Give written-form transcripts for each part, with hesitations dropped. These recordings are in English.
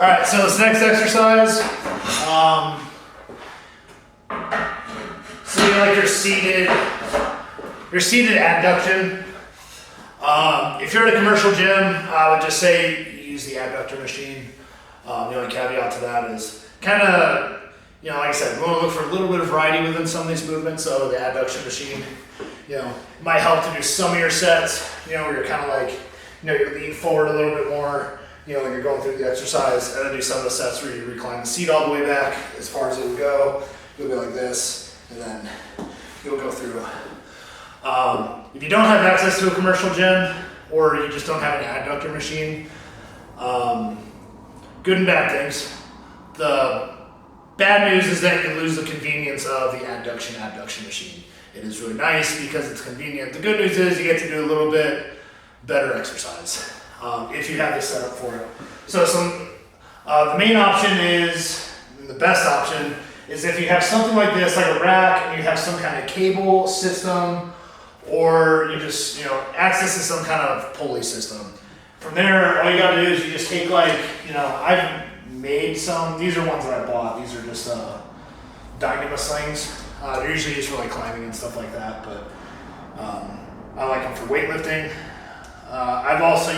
All right, so this next exercise, so you're seated adduction. If you're at a commercial gym, I would just say use the adductor machine. The only caveat to that is kind of, like I said, we want to look for a little bit of variety within some of these movements. So the adduction machine, might help to do some of your sets, where you're kind of like, you lean forward a little bit more, when you're going through the exercise, and then do some of the sets where you recline the seat all the way back as far as it will go. You'll be like this, and then you'll go through. If you don't have access to a commercial gym, or you just don't have an adductor machine, good and bad things. The bad news is that you lose the convenience of the adduction machine. It is really nice because it's convenient. The good news is you get to do a little bit better exercise if you have this set up for it. So the main option is, the best option is if you have something like this, like a rack, and you have some kind of cable system, or you just, access to some kind of pulley system. From there, all you gotta do is you just take I've made some, these are ones that I bought. These are just Dynamo slings. They're usually used for climbing and stuff like that, but I like them for weightlifting. You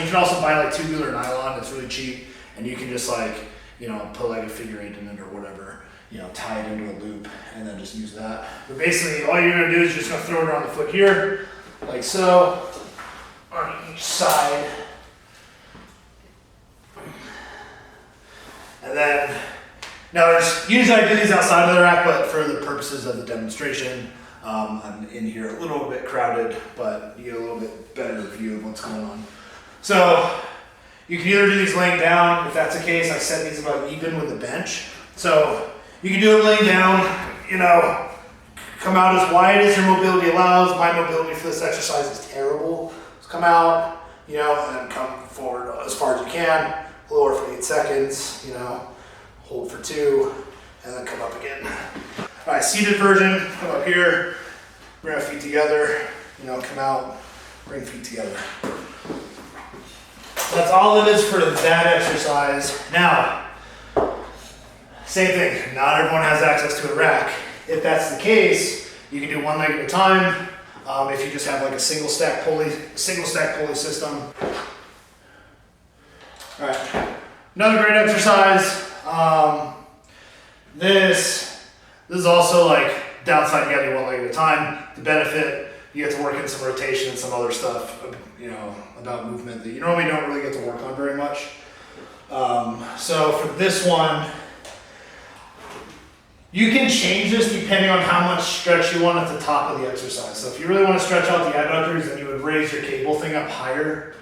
can also buy tubular nylon. It's really cheap, and you can just put a figure eight in it or whatever, tie it into a loop, and then just use that. But basically, all you're gonna do is you're just gonna throw it around the foot here, like so, on each side. And then, usually I do these outside of the rack, but for the purposes of the demonstration, I'm in here a little bit crowded, but you get a little bit better view of what's going on. So you can either do these laying down. If that's the case, I set these about even with the bench. So you can do it laying down, come out as wide as your mobility allows. My mobility for this exercise is terrible. Just come out, and then come forward as far as you can. Lower for 8 seconds, hold for 2, and then come up again. All right, seated version, come up here, bring our feet together, come out, bring feet together. That's all it is for that exercise. Now, same thing, not everyone has access to a rack. If that's the case, you can do one leg at a time. If you just have a single stack pulley system. All right, another great exercise. This is also downside, you gotta do one leg at a time. The benefit, you get to work in some rotation and some other stuff, about movement that you normally don't really get to work on very much. So for this one, you can change this depending on how much stretch you want at the top of the exercise. So if you really want to stretch out the adductors, then you would raise your cable thing up higher.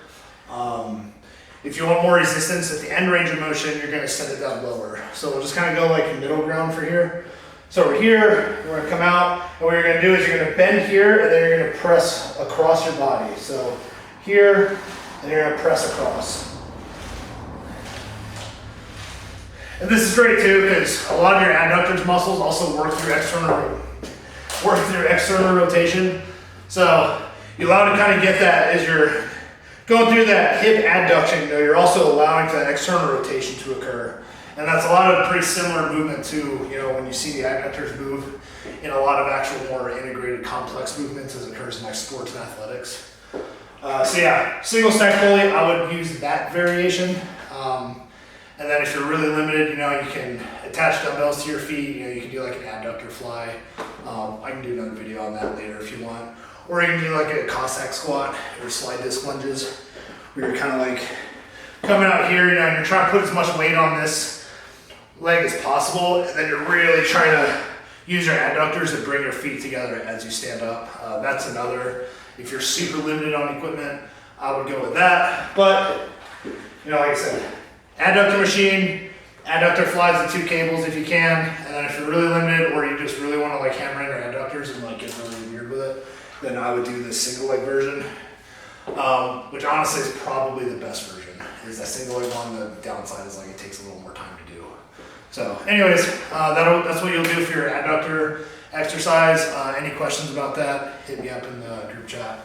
If you want more resistance at the end range of motion, you're going to send it down lower. So we'll just kind of go middle ground for here. So we're here, we're going to come out, and what you're going to do is you're going to bend here, and then you're going to press across your body. So here, and you're going to press across. And this is great too, because a lot of your adductors muscles also work through external rotation. So you allow to kind of get that as you're going through that hip adduction, you're also allowing for that external rotation to occur. And that's a lot of pretty similar movement to, when you see the adductors move in a lot of actual more integrated complex movements as occurs in sports and athletics. So yeah, single stack pulley, I would use that variation. And then if you're really limited, you can attach dumbbells to your feet. You can do an adductor fly. I can do another video on that later if you want. Or you can do a Cossack squat or slide disc lunges, where you're kind of coming out here, and you're trying to put as much weight on this leg as possible, and then you're really trying to use your adductors to bring your feet together as you stand up. That's another, if you're super limited on equipment, I would go with that. But, like I said, adductor machine, adductor flies with 2 cables if you can, and then if you're really limited or you just really want to hammer in your adductors and get really weird with it, then I would do the single leg version, which honestly is probably the best version. Is that single leg one. The downside is it takes a little more time to do. So anyways, that's what you'll do for your adductor exercise. Any questions about that, hit me up in the group chat.